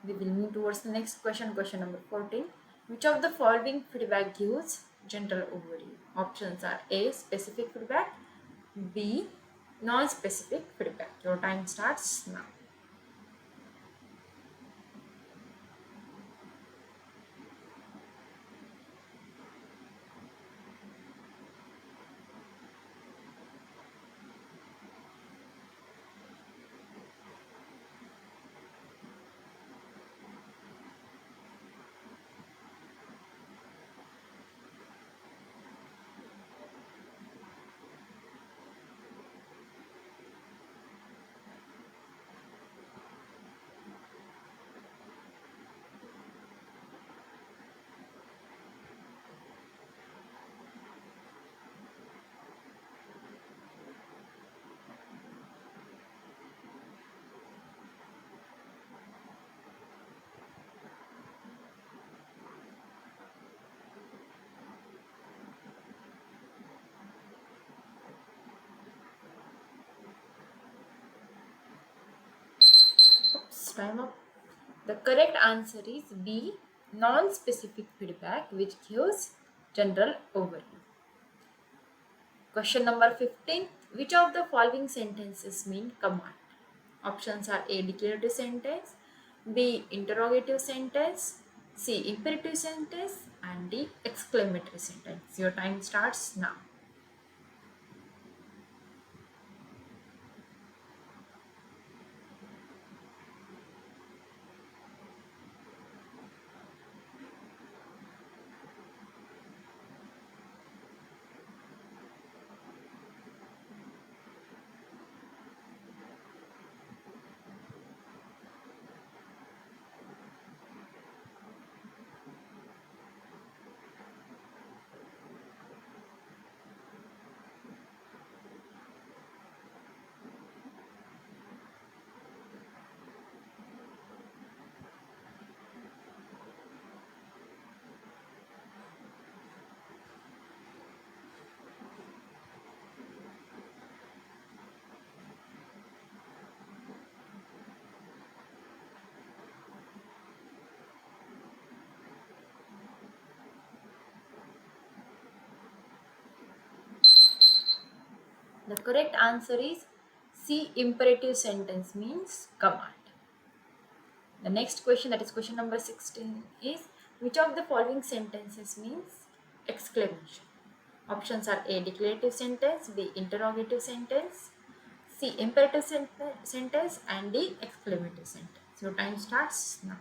We will move towards the next question, question number 14. Which of the following feedback gives general overview? Options are A. Specific feedback, B. Non-specific feedback. Your time starts now. Oops, time up. The correct answer is B. Non-specific feedback, which gives general overview. Question number 15. Which of the following sentences mean command? Options are A. Declarative sentence, B. Interrogative sentence, C. Imperative sentence, and D. Exclamatory sentence. Your time starts now. The correct answer is C. Imperative sentence means command. The next question, that is question number 16, is which of the following sentences means exclamation? Options are A. Declarative sentence, B. Interrogative sentence, C. Imperative sentence, and D. Exclamative sentence. Your time starts now.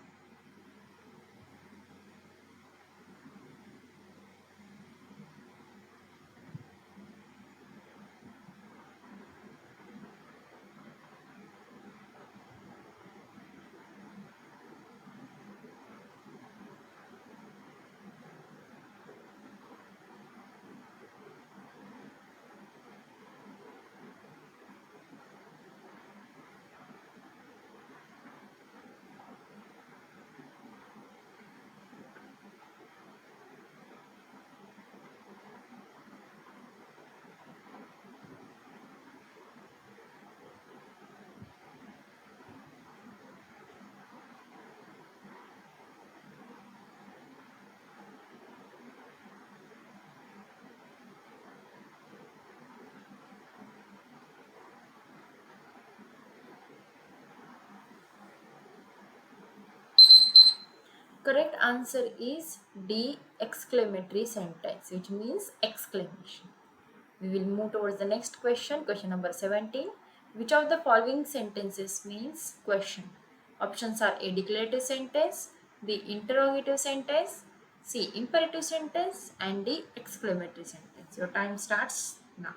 Correct answer is D. Exclamatory sentence, which means exclamation. We will move towards the next question, question number 17. Which of the following sentences means question? Options are A. Declarative sentence, B. Interrogative sentence, C. Imperative sentence, and D. Exclamatory sentence. Your time starts now.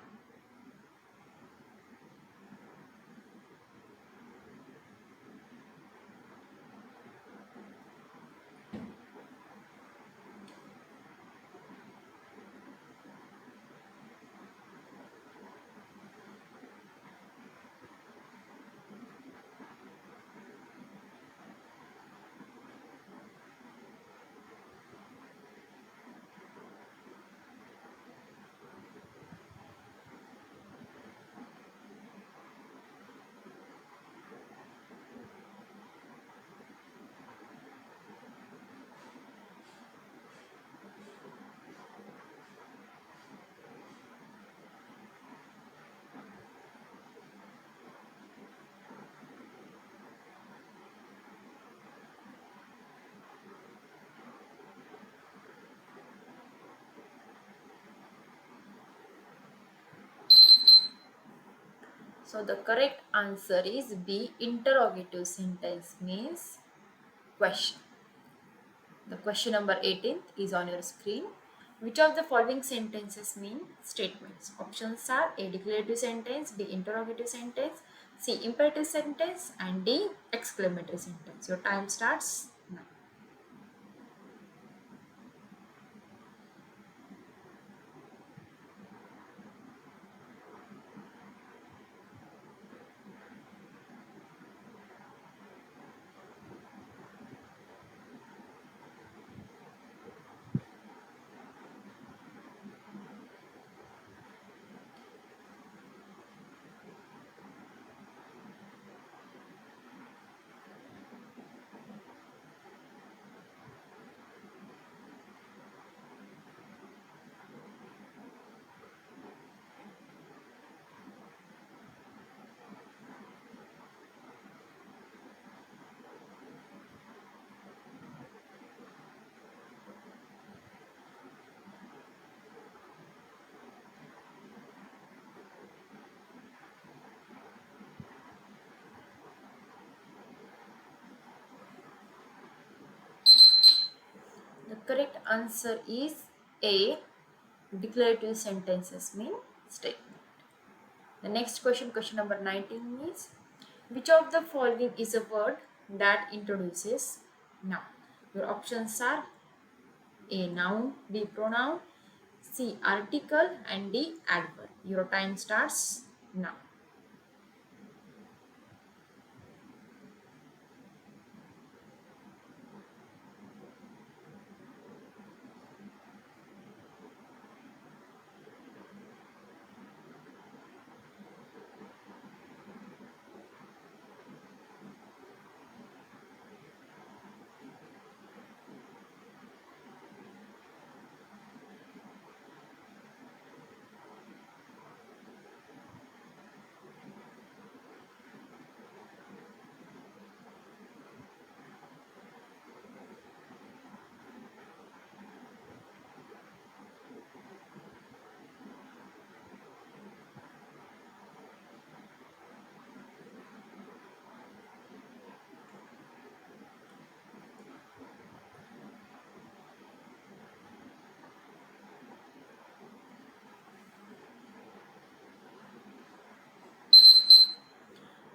So the correct answer is B. Interrogative sentence means question. The question number 18 is on your screen. Which of the following sentences mean statements? Options are A. Declarative sentence, B. Interrogative sentence, C. Imperative sentence, and D. Exclamatory sentence. Your time starts now. The correct answer is A. Declarative sentences mean statement. The next question, question number 19 is which of the following is a word that introduces noun? Your options are A. Noun, B. Pronoun, C. Article, and D. Adverb. Your time starts now.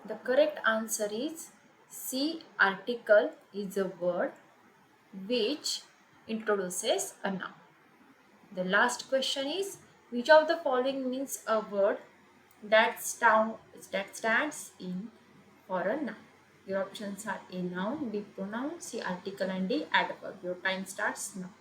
The correct answer is C. Article is a word which introduces a noun. The last question is which of the following means a word that stands in for a noun? Your options are A. Noun, B. Pronoun, C. Article, and D. Adverb. Your time starts now.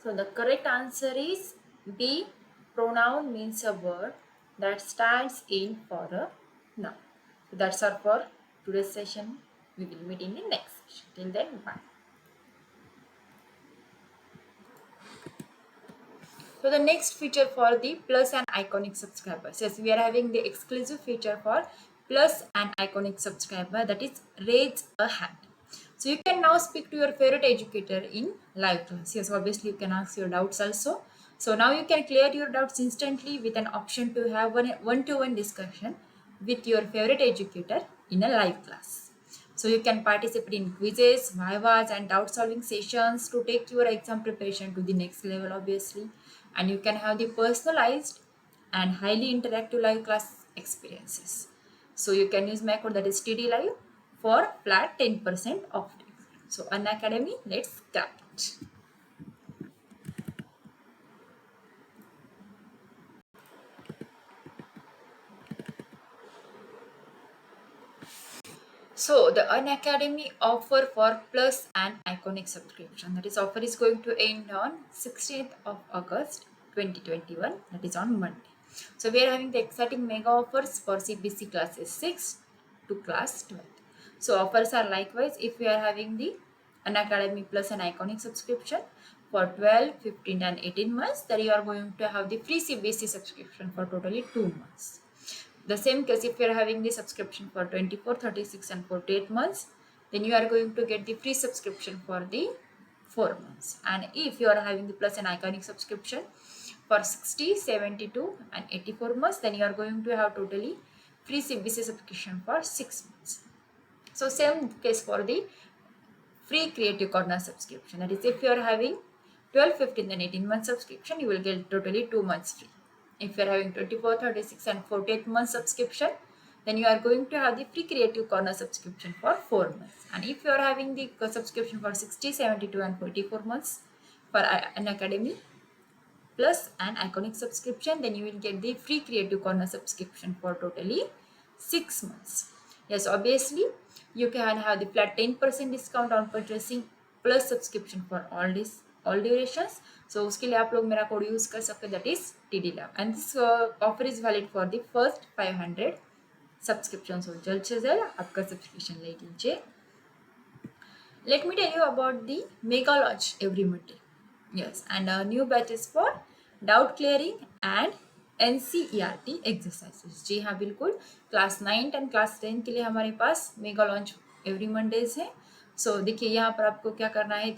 So the correct answer is B. Pronoun means a word that stands in for a noun. So that's all for today's session. We will meet in the next session. Till then, bye. So the next feature for the plus and iconic subscribers. Yes, we are having the exclusive feature for plus and iconic subscriber, that is raise a hand. So you can now speak to your favorite educator in live class. Yes, obviously you can ask your doubts also. So now you can clear your doubts instantly with an option to have one-to-one discussion with your favorite educator in a live class. So you can participate in quizzes, vivas, and doubt solving sessions to take your exam preparation to the next level, obviously. And you can have the personalized and highly interactive live class experiences. So you can use my code, that is TD Live, for flat 10% off. So Unacademy, let's grab it. So the Unacademy offer for Plus and Iconic subscription. That is offer is going to end on 16th of August 2021. That is on Monday. So we are having the exciting mega offers for CBC classes 6 to class 12. So offers are likewise if you are having the Unacademy Plus and Iconic subscription for 12, 15 and 18 months, then you are going to have the free CBC subscription for totally 2 months. The same case if you are having the subscription for 24, 36 and 48 months, then you are going to get the free subscription for the 4 months. And if you are having the Plus and Iconic subscription for 60, 72 and 84 months, then you are going to have totally free CBC subscription for 6 months. So same case for the free Creative Corner subscription. That is if you are having 12, 15 and 18 month subscription, you will get totally 2 months free. If you are having 24, 36 and 48 month subscription, then you are going to have the free Creative Corner subscription for 4 months. And if you are having the subscription for 60, 72 and 44 months for Unacademy Plus and Iconic subscription, then you will get the free Creative Corner subscription for totally 6 months. Yes, obviously you can have the flat 10% discount on purchasing Plus subscription for all durations. So उसके लिए आप लोग मेरा code use कर सकते हैं, that is TD Lab, and this offer is valid for the first 500 subscriptions. So जल्द से जल्द आपका सब्सक्रिप्शन ले लीजिए. Let me tell you about the mega launch every Monday. Yes, and new batches for doubt clearing and NCERT exercises. जी हाँ बिल्कुल, class 9 and class 10 के लिए हमारे पास मेगा लॉन्च एवरी मंडेज है. सो देखिए यहाँ पर आपको क्या करना है,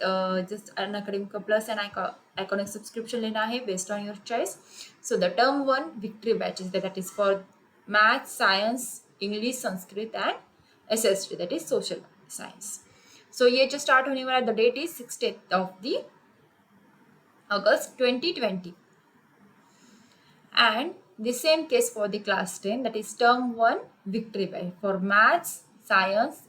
जस्ट अनअकैडमी का प्लस एंड आइकॉनिक सब्सक्रिप्शन लेना है based on your choice. So the term 1 victory batches, that is for math, science, English, Sanskrit and SST, that is social science. So ये जो स्टार्ट होने वाला, the date is 16th of the August 2020. And the same case for the class 10, that is term 1 victory by for maths, science,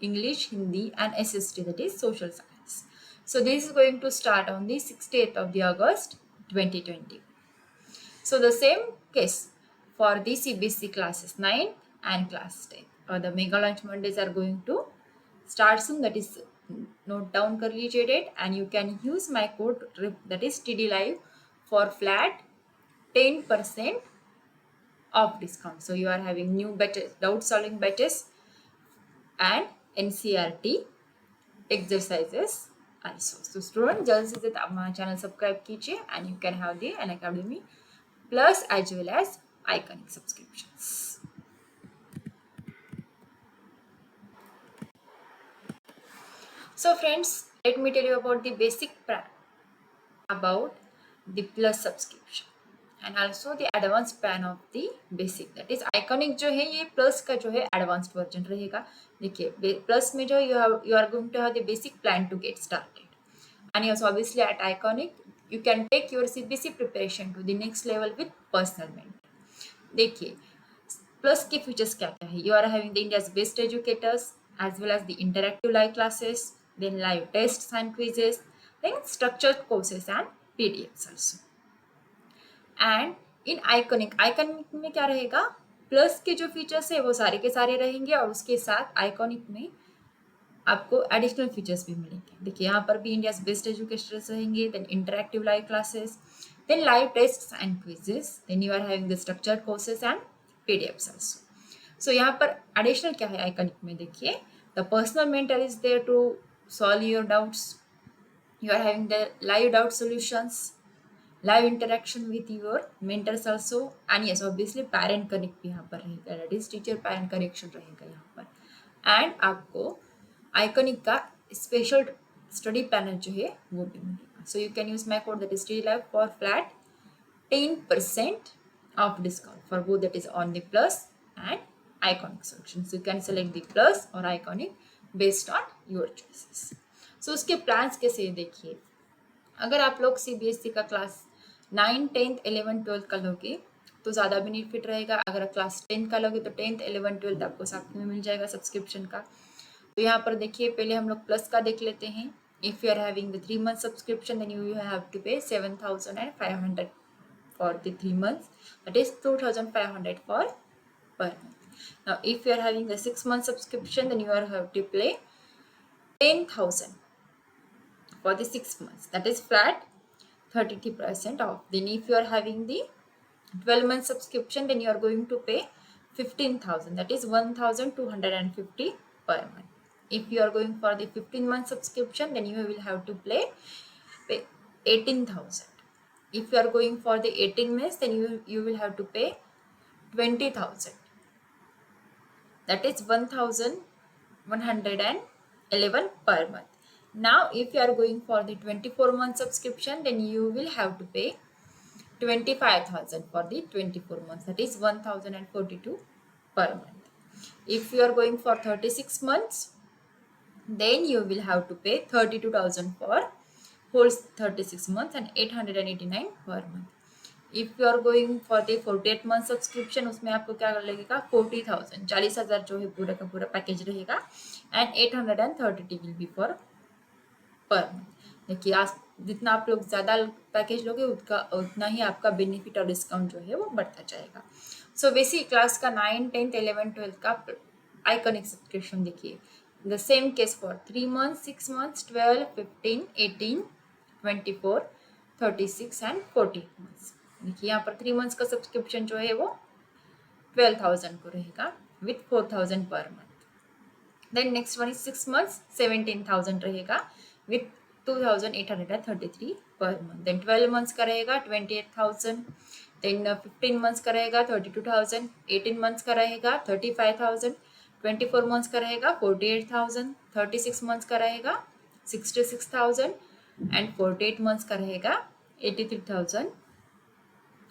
English, Hindi and SST, that is social science. So this is going to start on the 16th of the August 2020. So the same case for the CBC classes 9 and class 10. The mega launch Mondays are going to start soon, that is note down कर लीजिए date, and you can use my code, that is TD Live, for flat 10% off discount. So you are having new batches, doubt solving batches and NCERT exercises also. So student, जल्द से जल्द आप हमारा channel subscribe कीजिए and you can have the Unacademy Plus as well as Iconic subscriptions. So friends, let me tell you about the basic about the Plus subscription and also the advanced plan of the basic, that is Iconic जो है ये Plus का जो है advanced version रहेगा. देखिए Plus में जो you are going to have the basic plan to get started, and yes obviously at Iconic you can take your CBC preparation to the next level with personal mentor. देखिए Plus के features क्या क्या है, you are having the India's best educators as well as the interactive live classes, then live tests and quizzes, then structured courses and PDFs also. And in iconic में क्या रहेगा, plus के जो features है वो सारे के सारे रहेंगे और उसके साथ आइकॉनिक में आपको एडिशनल फीचर्स भी मिलेंगे. देखिए यहाँ पर भी इंडियाज बेस्ट एजुकेटर्स रहेंगे, then interactive live classes, then live tests and quizzes, then you are having the structured courses and PDFs also. So यहाँ पर एडिशनल क्या है आइकॉनिक में, देखिए the personal mentor is there to solve your doubts, you are having the live doubt solutions, live interaction with your mentors also, and yes obviously parent connect भी यहाँ पर रहेगा, that is teacher parent connection रहेगा यहाँ पर. And आपको iconic का special study planner जो है वो भी मिलेगा. So you can use my code, that is TD Live, for flat 10% off discount for both, that is on the plus and iconic solution. So you can select the plus और iconic based on your choices. So उसके plans कैसे देखिए, अगर आप लोग CBSE का class 9, 10th, 11th, 12th का लोगे तो ज़्यादा बेनिफिट रहेगा। अगर क्लास 10 का लोगे तो 10th 11th 12th आपको साथ में मिल जाएगा सब्सक्रिप्शन का। तो यहाँ पर देखिए पहले हम लोग प्लस का देख लेते हैं। If you are having the 3 month subscription then you have to pay 7,500 for the 3 months, that is 2,500 for per month. Now if you are having the 6 month subscription then you are have to pay 10,000 for the 6 months, that is flat 33% off. Then if you are having the 12 month subscription then you are going to pay 15,000, that is 1,250 per month. If you are going for the 15 month subscription then you will have to pay 18,000. If you are going for the 18 months then you will have to pay 20,000, that is 1,111 per month. Now if you are going for the 24 month subscription then you will have to pay 25,000 for the 24 months, that is 1,042 per month. If you are going for 36 months then you will have to pay 32,000 for whole 36 months and 889 per month. If you are going for the 48 month subscription उसमें आपको क्या लगेगा 40,000, 40,000 जो है पूरा का पूरा package रहेगा and 830 will be for per month. देखिए आज जितना आप लोग ज़्यादा पैकेज लोगे उतना ही आपका बेनिफिट और डिस्काउंट जो है वो बढ़ता जाएगा। सो बेसिक क्लास का 9, 10th 11th 12th का आइकॉनिक सब्सक्रिप्शन देखिए the same case for 3 months 6 months 12 15 18 24 36 and 40 months। देखिए यहाँ पर 3 months का सब्सक्रिप्शन जो है वो 12,000 को रहेगा with 4,000 per month. Then next one is 6 months 17,000 रहेगा विथ 2,833 पर मंथ। देन 12 months का रहेगा 28,000। देन 15 months का रहेगा 32,000। 18 months का रहेगा 35,000। 24 months का रहेगा 48,000। 36 months का रहेगा 66,000 एंड 48 months का रहेगा 83,000,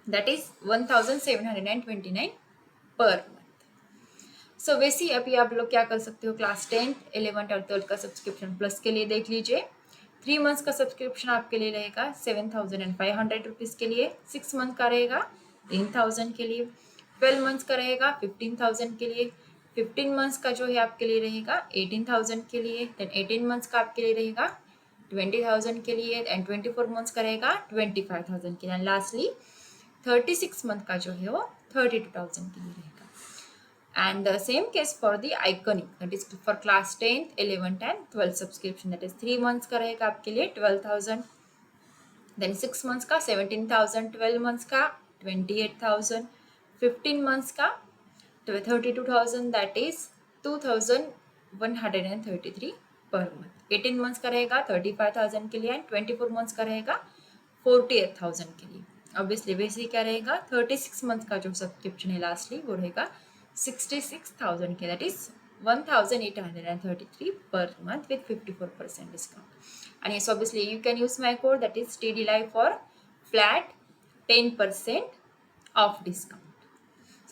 that is 1,729 per month. सो वैसे अभी आप लोग क्या कर सकते हो क्लास 10th 11th और 12th का सब्सक्रिप्शन प्लस के लिए देख लीजिए। 3 months का सब्सक्रिप्शन आपके लिए रहेगा 7,500 रुपीज़ के लिए। 6 month का रहेगा 10,000 के लिए। 12 months का रहेगा 15,000 के लिए। 15 months का जो है आपके लिए रहेगा 18,000 के लिए। देन 18 months का आपके लिए रहेगा 20,000 के लिए एंड 24 months का रहेगा 25,000 के लिए एंड लास्टली 36 month का जो है वो 32,000 के लिए रहेगा। And the same case for the iconic, that is for class 10th 11th and 12th subscription, that is 3 months का रहेगा आपके लिए 12,000। then 6 months का 17,000। 12 months का 28,000। 15 months का 32,000, that is 2,133 per month। 18 months का रहेगा 35,000 के लिए एंड 24 months का रहेगा 48,000 के लिए। ऑब्वियसली वैसे ही क्या रहेगा 36 मंथ का जो सब्सक्रिप्शन है लास्टली वो रहेगा 66,000 के, that is 1,833 per month with 54% discount. And yes, obviously you can use my code, that is TD Live, for flat 10% off discount.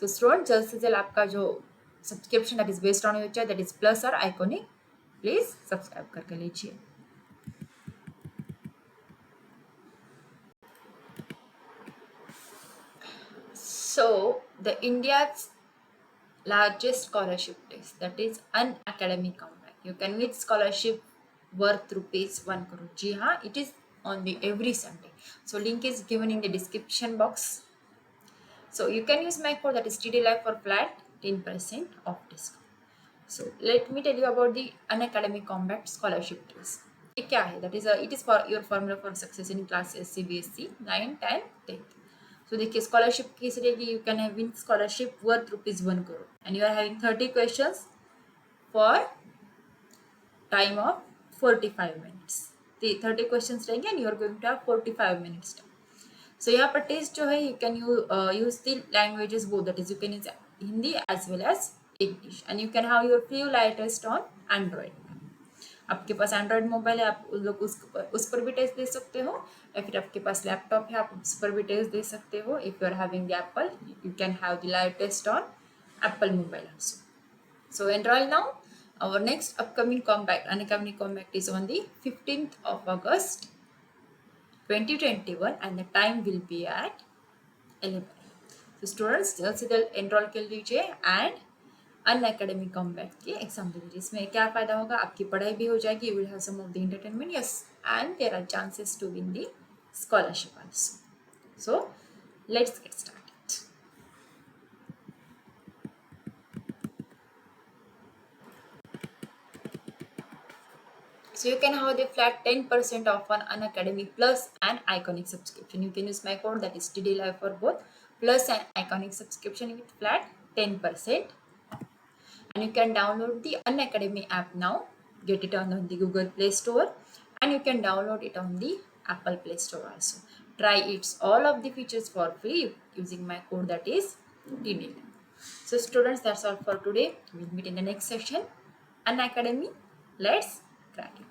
So student जल्द से जल्द आपका जो subscription that is based on your that is plus और iconic please subscribe करके लीजिए। So the India's largest scholarship test, that is Unacademy Comeback. You can win scholarship worth rupees 1 crore. जी हाँ, it is on the every Sunday. So link is given in the description box. So you can use my code, that is TD Live, for flat 10% off discount. So let me tell you about the Unacademy Comeback scholarship test. ये क्या है? That is it is for your formula for success in classes CBSE 9th and 10th. So देखिए scholarship किस रहेगी, you can have win scholarship worth rupees 1 crore and you are having 30 questions for time of 45 minutes। 30 questions रहेंगे and you are going to have 45 minutes time. So यहाँ पर test जो है you can use the languages both, that is you can use Hindi as well as English and you can have your free live test on Android. आपके पास Android mobile है, आप लोग उस पर भी टेस्ट दे सकते हो, या फिर आपके पास लैपटॉप है आप उस पर भी टेस्ट दे सकते हो। If you are having the Apple you can have the live test on Apple mobile also. So enroll now. Our next upcoming comeback, Unacademy Comeback, is on the 15th of August 2021 and the time will be at 11 AM. तो students जल्द से जल्द enrol कर लीजिए and on academy combat की exam दे दीजिए. इसमें क्या फ़ायदा होगा, आपकी पढ़ाई भी हो जाएगी, you will have some of the entertainment, yes, and there are chances to win the scholarship also. So let's get started. So you can have the flat 10% off on Unacademy Plus and Iconic subscription. You can use my code, that is TD Live for both Plus and Iconic subscription with flat 10%. And you can download the Unacademy app now. Get it on the Google Play Store and you can download it on the Apple Play Store also. Try its all of the features for free using my code, that is TD Live. So students, that's all for today. We'll meet in the next session. Unacademy, let's crack it.